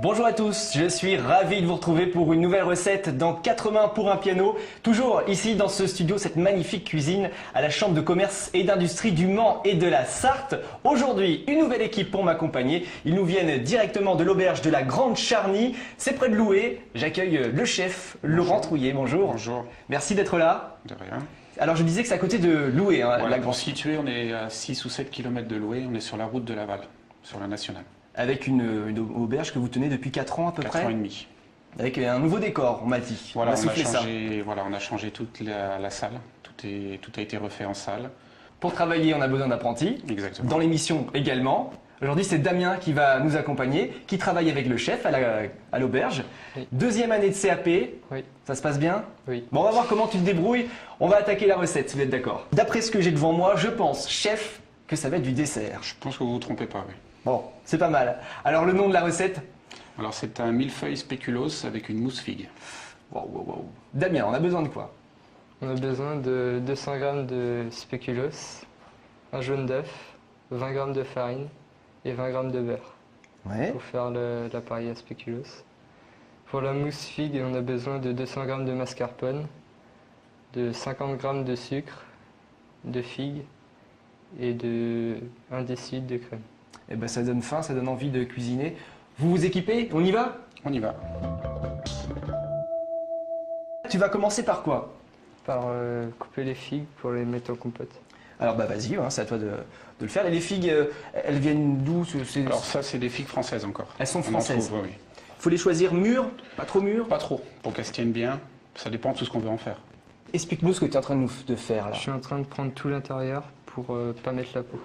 Bonjour à tous, je suis ravi de vous retrouver pour une nouvelle recette dans 4 mains pour un piano. Toujours ici dans ce studio, cette magnifique cuisine à la Chambre de commerce et d'industrie du Mans et de la Sarthe. Aujourd'hui, une nouvelle équipe pour m'accompagner. Ils nous viennent directement de l'auberge de la Grande Charny. C'est près de Loué. J'accueille le chef Laurent Trouillet. Bonjour. Bonjour. Merci d'être là. De rien. Alors je disais que c'est à côté de Loué, hein, Voilà, la pour Grande. situer, on est à 6 ou 7 km de Loué, on est sur la route de Laval, sur la nationale. Avec une auberge que vous tenez depuis 4 ans à peu 4 près. ans et demi. Avec un nouveau décor, on m'a dit. Voilà, on a soufflé ça. on a changé toute la salle, tout a été refait en salle. Pour travailler, on a besoin d'apprentis. Exactement. Dans l'émission également. Aujourd'hui, c'est Damien qui va nous accompagner, qui travaille avec le chef à l'auberge. Oui. Deuxième année de CAP. Oui. Ça se passe bien? Oui. Bon, on va voir comment tu te débrouilles. On va attaquer la recette, si vous êtes d'accord. D'après ce que j'ai devant moi, je pense, chef, que ça va être du dessert. Je pense que vous ne vous trompez pas, oui. Bon, c'est pas mal. Alors, le nom de la recette? Alors c'est un millefeuille spéculoos avec une mousse figue. Wow. Damien, on a besoin de quoi? On a besoin de 200 g de spéculoos, un jaune d'œuf, 20 g de farine et 20 g de beurre Ouais. pour faire l'appareil à spéculoos. Pour la mousse figue, on a besoin de 200 g de mascarpone, de 50 g de sucre, de figue et de 1 décilitre de crème. Eh ben, ça donne faim, ça donne envie de cuisiner. Vous vous équipez? On y va? On y va. Tu vas commencer par quoi? Par couper les figues pour les mettre en compote. Alors bah vas-y, hein, c'est à toi de le faire. Et les figues, elles viennent d'où? Alors ça, c'est des figues françaises encore. Elles sont On en françaises. trouve, oui. Faut les choisir mûres, pas trop mûres. Pas trop, pour qu'elles se tiennent bien. Ça dépend de tout ce qu'on veut en faire. Explique-nous ce que tu es en train de faire là. Je suis en train de prendre tout l'intérieur pour pas mettre la peau.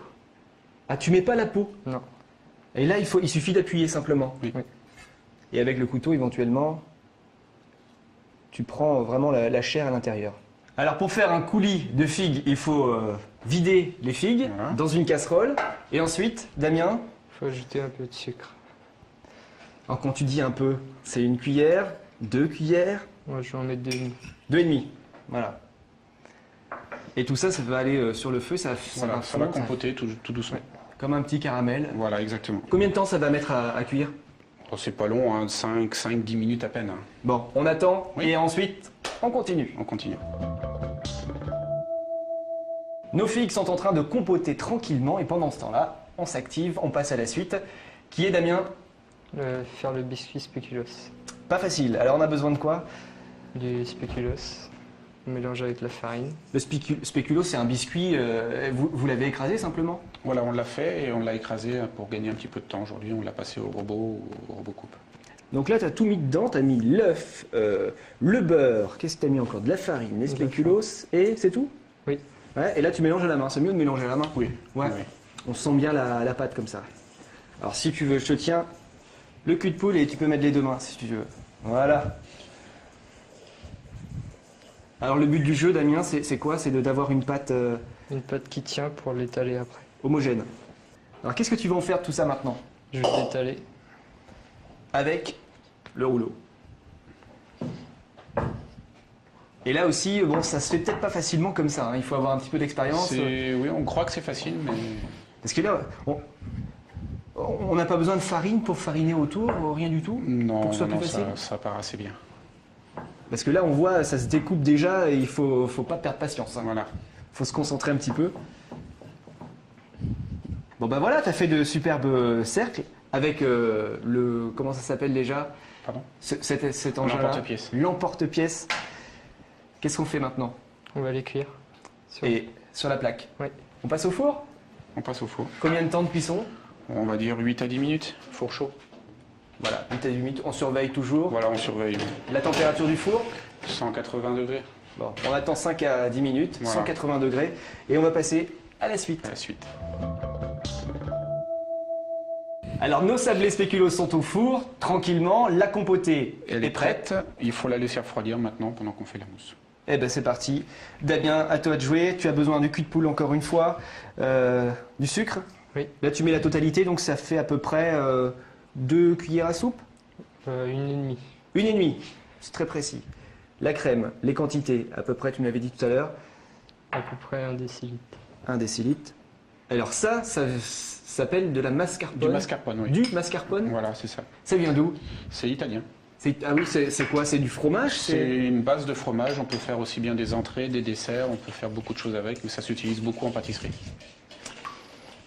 Ah, tu mets pas la peau? Non. Et là, il suffit d'appuyer simplement. Oui. Oui. Et avec le couteau, éventuellement, tu prends vraiment la chair à l'intérieur. Alors pour faire un coulis de figues, il faut vider les figues Voilà. dans une casserole. Et ensuite, Damien, Il faut ajouter un peu de sucre. alors quand tu dis un peu, c'est une cuillère, 2 cuillères, Moi, je vais en mettre 2,5. 2,5. Voilà. Et tout ça, ça va aller sur le feu, ça Voilà, va ça va fondre, compoter tout doucement. comme un petit caramel. Voilà, exactement. Combien de temps ça va mettre à cuire? Oh, c'est pas long, hein, 5-10 minutes à peine. Hein. Bon, on attend Oui. et ensuite, on continue. On continue. Nos figues sont en train de compoter tranquillement et pendant ce temps-là, on s'active, on passe à la suite. Qui est Damien? Faire le biscuit spéculoos. Pas facile. Alors on a besoin de quoi? Du spéculoos, mélanger avec la farine. Le spéculoos, c'est un biscuit, vous l'avez écrasé simplement? Voilà, on l'a fait et on l'a écrasé pour gagner un petit peu de temps. Aujourd'hui, on l'a passé au robot coupe. Donc là, tu as tout mis dedans, tu as mis l'œuf, le beurre, qu'est-ce que tu as mis encore? De la farine, les De la spéculoos et c'est tout? Oui. Ouais, et là tu mélanges à la main, c'est mieux de mélanger à la main? Oui. Ouais. Oui. On sent bien la pâte comme ça. Alors si tu veux, je te tiens le cul de poule et tu peux mettre les deux mains si tu veux. Voilà. Alors le but du jeu, Damien, c'est quoi? C'est d'avoir une pâte Une pâte qui tient pour l'étaler après. homogène. Alors qu'est-ce que tu vas en faire de tout ça maintenant? Je vais l'étaler. Avec le rouleau. Et là aussi, bon, ça se fait peut-être pas facilement comme ça, hein. Il faut avoir un petit peu d'expérience. Oui, on croit que c'est facile, mais Parce que là, on n'a pas besoin de farine pour fariner autour, rien du tout? non, Pour que ce soit non, plus facile? ça part assez bien. Parce que là, on voit, ça se découpe déjà et il faut pas perdre patience, hein. Voilà. Faut se concentrer un petit peu. Bon bah voilà, tu as fait de superbes cercles avec le... Comment ça s'appelle déjà? Pardon? Cet engin-là. L'emporte-pièce. L'emporte-pièce. Qu'est-ce qu'on fait maintenant? On va les cuire. Et sur la plaque. Oui. On passe au four? On passe au four. Combien de temps de cuisson? On va dire 8 à 10 minutes. Four chaud. Voilà, 8 à 10 minutes. On surveille toujours. Voilà, on surveille. La température du four? 180 degrés. Bon, on attend 5 à 10 minutes, Voilà. 180 degrés. Et on va passer à la suite. À la suite. Alors nos sablés spéculoos sont au four, tranquillement. La compotée Elle est prête. Il faut la laisser refroidir maintenant pendant qu'on fait la mousse. Eh ben c'est parti. Damien, à toi de jouer. Tu as besoin du cul de poule encore une fois. Du sucre. Oui. Là tu mets la totalité, donc ça fait à peu près 2 cuillères à soupe. 1,5. 1,5. C'est très précis. La crème, les quantités, à peu près, tu me l'avais dit tout à l'heure. À peu près 1 décilitre. 1 décilitre. Alors ça s'appelle de la mascarpone. Du mascarpone, oui. Du mascarpone. Voilà, c'est ça. Ça vient d'où? C'est italien. Ah oui, c'est quoi? C'est du fromage? C'est une base de fromage. On peut faire aussi bien des entrées, des desserts. On peut faire beaucoup de choses avec, mais ça s'utilise beaucoup en pâtisserie.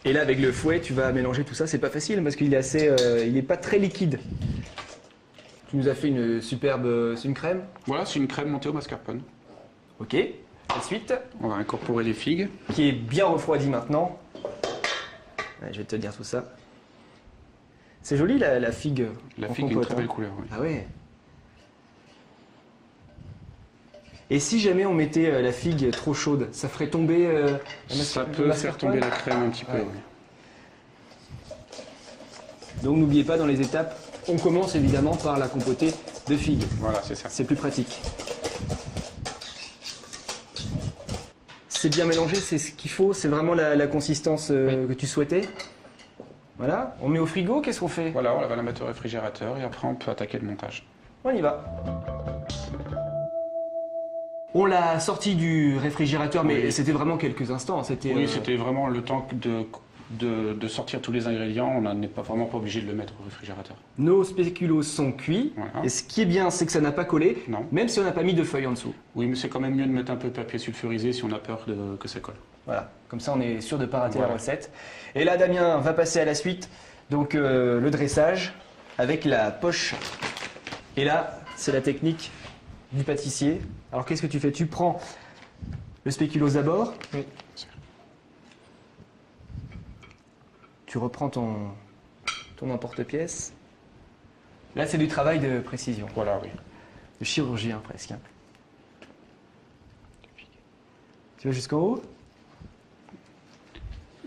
Et là, avec le fouet, tu vas mélanger tout ça. C'est pas facile parce qu'il est assez, il est pas très liquide. Tu nous as fait une superbe, c'est une crème. Voilà, c'est une crème montée au mascarpone. Ok. La suite, On va incorporer les figues. qui est bien refroidie maintenant. Ouais, je vais te dire tout ça. C'est joli la figue. La en figue a une compote, très hein. belle couleur, oui. Ah ouais. Et si jamais on mettait la figue trop chaude, ça ferait tomber Ça le peut faire mascarpone? tomber la crème un petit peu, Ouais. oui. Donc n'oubliez pas dans les étapes, on commence évidemment par la compotée de figues. Voilà, c'est ça. C'est plus pratique. C'est bien mélangé, c'est ce qu'il faut, c'est vraiment la consistance que tu souhaitais. Voilà, on met au frigo, qu'est-ce qu'on fait? Voilà, on va la mettre au réfrigérateur et après on peut attaquer le montage. On y va. On l'a sorti du réfrigérateur, mais Oui. c'était vraiment quelques instants. C'était. Oui, c'était vraiment le temps de sortir tous les ingrédients. On n'est pas vraiment pas obligé de le mettre au réfrigérateur. Nos spéculoos sont cuits. Voilà. Et ce qui est bien, c'est que ça n'a pas collé, Non. même si on n'a pas mis de feuilles en dessous. Oui, mais c'est quand même mieux de mettre un peu de papier sulfurisé si on a peur que ça colle. Voilà, comme ça on est sûr de ne pas rater la Voilà. recette. Et là, Damien va passer à la suite. Donc le dressage avec la poche. Et là, c'est la technique du pâtissier. Alors qu'est-ce que tu fais? Tu prends le spéculoos d'abord. Oui. Tu reprends ton emporte-pièce. Là, c'est du travail de précision, Voilà, oui. de chirurgien presque. Tu vas jusqu'en haut?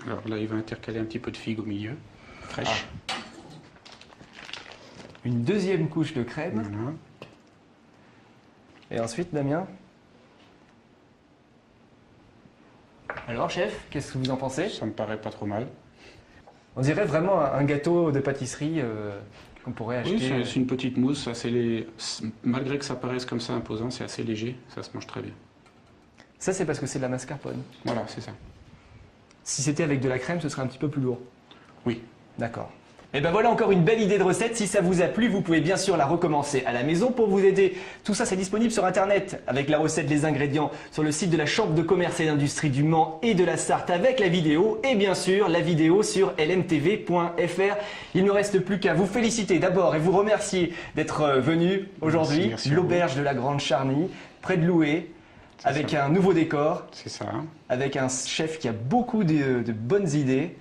Alors là, il va intercaler un petit peu de figue au milieu, fraîche. Une deuxième couche de crème. Voilà. Et ensuite, Damien? Alors, chef, qu'est-ce que vous en pensez? Ça me paraît pas trop mal. On dirait vraiment un gâteau de pâtisserie qu'on pourrait acheter. Oui, c'est une petite mousse. Malgré que ça paraisse comme ça imposant, c'est assez léger. Ça se mange très bien. Ça, c'est parce que c'est de la mascarpone. Voilà, c'est ça. Si c'était avec de la crème, ce serait un petit peu plus lourd. Oui. D'accord. Et ben voilà encore une belle idée de recette. Si ça vous a plu, vous pouvez bien sûr la recommencer à la maison pour vous aider. Tout ça, c'est disponible sur Internet avec la recette, les ingrédients sur le site de la Chambre de commerce et d'industrie du Mans et de la Sarthe avec la vidéo et bien sûr la vidéo sur lmtv.fr. Il ne reste plus qu'à vous féliciter d'abord et vous remercier d'être venu aujourd'hui. Merci à vous. L'auberge de la Grande Charny, près de Loué, avec ça. un nouveau décor, C'est ça. avec un chef qui a beaucoup de bonnes idées.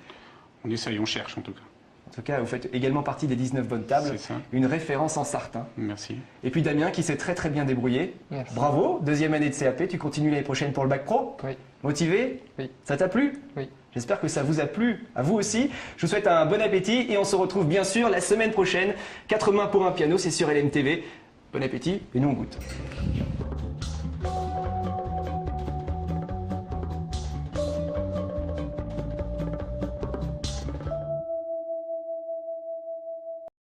On essaye, on cherche en tout cas. En tout cas, vous faites également partie des 19 bonnes tables, C'est ça. une référence en Sarthe. Hein. Merci. Et puis Damien qui s'est très très bien débrouillé. Merci. Bravo, deuxième année de CAP, tu continues l'année prochaine pour le bac pro. Oui. Motivé? Oui. Ça t'a plu? Oui. J'espère que ça vous a plu, à vous aussi. Je vous souhaite un bon appétit et on se retrouve bien sûr la semaine prochaine. 4 mains pour un piano, c'est sur LMTV. Bon appétit et nous on goûte.